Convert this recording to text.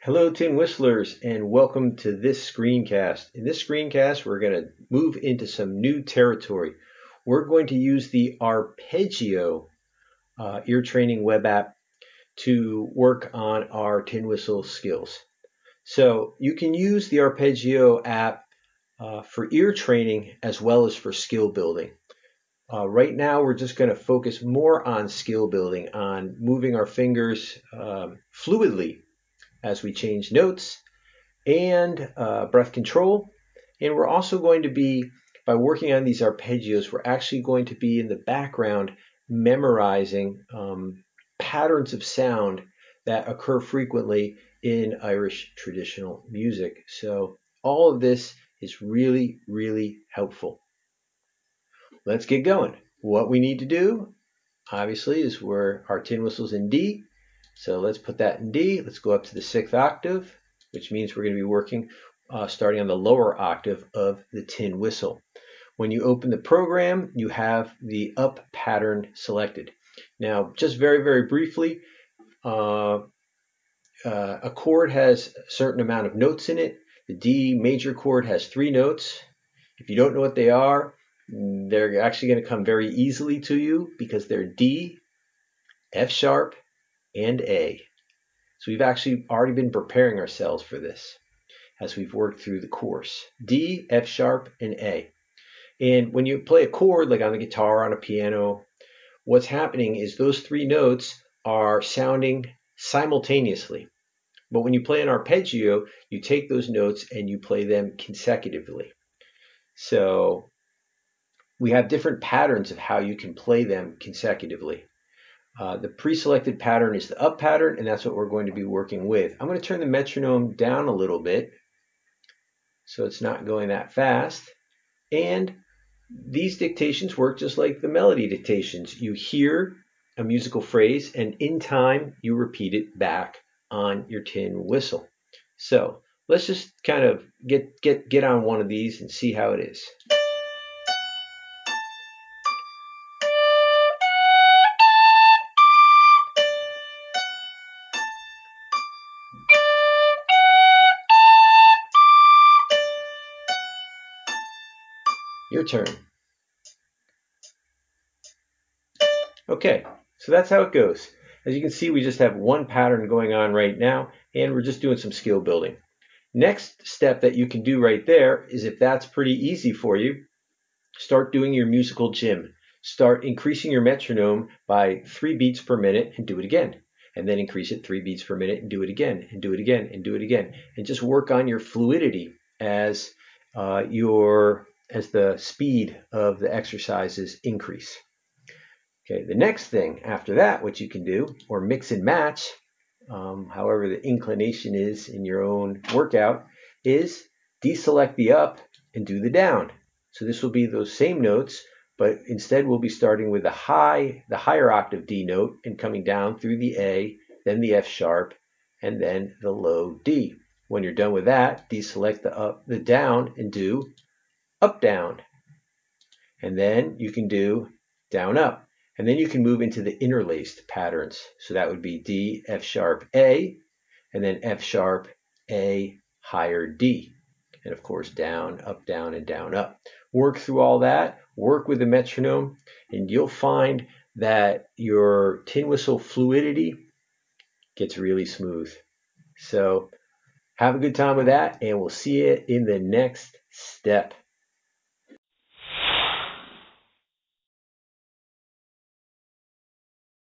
Hello, Tin Whistlers, and welcome to this screencast. In this screencast, we're going to move into some new territory. We're going to use the Arpeggio ear training web app to work on our tin whistle skills. So you can use the Arpeggio app for ear training as well as for skill building. Right now, we're just going to focus more on skill building, on moving our fingers fluidly as we change notes and breath control. And we're also going to be, by working on these arpeggios, we're actually going to be in the background memorizing patterns of sound that occur frequently in Irish traditional music. So all of this is really, really helpful. Let's get going. What we need to do, obviously, is our tin whistle's in D. So let's put that in D. Let's go up to the sixth octave, which means we're going to be working starting on the lower octave of the tin whistle. When you open the program, you have the up pattern selected. Now, just very, very briefly, a chord has a certain amount of notes in it. The D major chord has 3 notes. If you don't know what they are, they're actually going to come very easily to you because they're D, F sharp, and A. So we've actually already been preparing ourselves for this as we've worked through the course. D, F sharp, and A. And when you play a chord, like on the guitar, on a piano, what's happening is those 3 notes are sounding simultaneously. But when you play an arpeggio, you take those notes and you play them consecutively. So we have different patterns of how you can play them consecutively. The pre-selected pattern is the up pattern, and that's what we're going to be working with. I'm going to turn the metronome down a little bit so it's not going that fast. And these dictations work just like the melody dictations. You hear a musical phrase, and in time, you repeat it back on your tin whistle. So let's just kind of get on one of these and see how it is. Your turn. Okay, so that's how it goes. As you can see, we just have one pattern going on right now, and we're just doing some skill building. Next step that you can do right there is, if that's pretty easy for you, start doing your musical gym. Start increasing your metronome by 3 beats per minute and do it again. And then increase it 3 beats per minute and do it again, and do it again, and do it again. And just work on your fluidity as the speed of the exercises increase. Okay, the next thing after that, what you can do, or mix and match, however the inclination is in your own workout, is deselect the up and do the down. So this will be those same notes, but instead we'll be starting with the higher octave D note and coming down through the A, then the F sharp, and then the low D. When you're done with that, deselect the down and do up down. And then you can do down up. And then you can move into the interlaced patterns. So that would be D, F sharp, A, and then F sharp, A, higher D. And of course, down, and down, up. Work through all that, work with the metronome, and you'll find that your tin whistle fluidity gets really smooth. So have a good time with that, and we'll see you in the next step.